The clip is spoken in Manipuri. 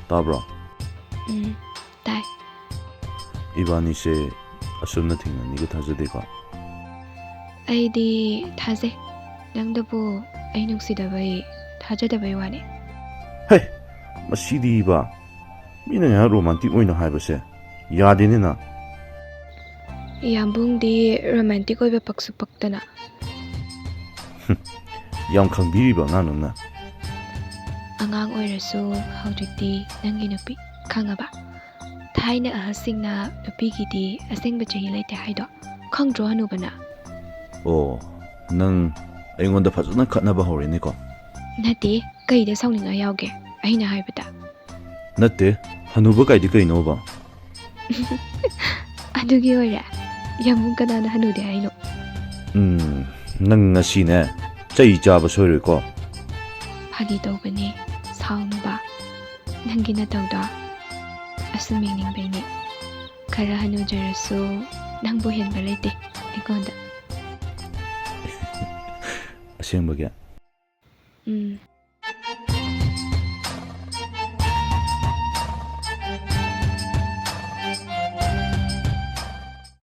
따브라. 따이. 이바니세 아쉽나 팅나니가 타자데가. 아이디 타제. 낭더보 아이 눅시다바이 타자다바이 와네. 헤이, 마시디 이바. 미나 야 로만틱 오이나 하이버세. 야데네나. ꯌꯥꯝꯕꯨꯡꯗꯤ ꯔꯣꯃꯥꯟꯇꯤꯛ ꯑꯣꯏꯕ ꯄꯛꯁꯨ ꯄꯛꯇꯅ. ꯌꯥꯝ ꯈꯪꯕꯤꯔꯤꯕ ꯑꯉꯥꯡ ꯅꯪꯅ. ꯑꯉꯥꯡ ꯑꯣꯏꯔꯁꯨ ꯍꯧꯖꯤꯛꯇꯤ ꯅꯪꯒꯤ ꯅꯨꯄꯤ ꯈꯪꯉꯕ. ꯊꯥꯏꯅ ꯑꯍꯜꯁꯤꯡꯅ ꯅꯨꯄꯤꯒꯤꯗꯤ ꯑꯁꯦꯡꯕ ꯆꯍꯤ ꯂꯩꯇꯦ ꯍꯥꯏꯗꯣ ꯈꯪꯗ꯭ꯔꯣ ꯍꯅꯨꯕꯅ? ꯑꯣ, ꯅꯪ ꯑꯩꯉꯣꯟꯗ ꯐꯖꯅ ꯈꯠꯅꯕ ꯍꯧꯔꯦꯅꯦꯀꯣ. ꯅꯠꯇꯦ, ꯀꯩꯗ ꯁꯥꯎꯅꯤꯡꯉ ꯌꯥꯎꯒꯦ ꯑꯩꯅ ꯍꯥꯏꯕꯗ? ꯅꯠꯇꯦ, ꯍꯅꯨꯕ ꯀꯥꯏꯗꯤ ꯀꯩꯅꯣꯕ? ꯑꯗꯨꯒꯤ ꯑꯣꯏꯔꯦ. ꯌꯥꯝꯕꯨꯡ ꯀꯅꯥꯅ ꯍꯅꯨꯗꯦ ꯍꯥꯏꯅꯣ? ꯅꯪ ꯉꯁꯤꯅꯦ ꯆꯩ ꯆꯥꯕ ꯁꯣꯏꯔꯣꯏꯀꯣ. ꯐꯥꯒꯤ ꯇꯧꯕꯅꯦ, ꯁꯥꯎꯅꯨꯕ. ꯅꯪꯒꯤ ꯅꯇꯧꯗꯣ ꯑꯁꯨꯝ ꯌꯦꯡꯅꯤꯡꯕꯩꯅꯦ. ꯈꯔ ꯍꯅꯨꯖꯔꯁꯨ ꯅꯪꯕꯨ ꯍꯦꯟꯕ ꯂꯩꯇꯦ ꯑꯩꯉꯣꯟꯗ. ꯑꯁꯦꯡꯕꯒꯤ?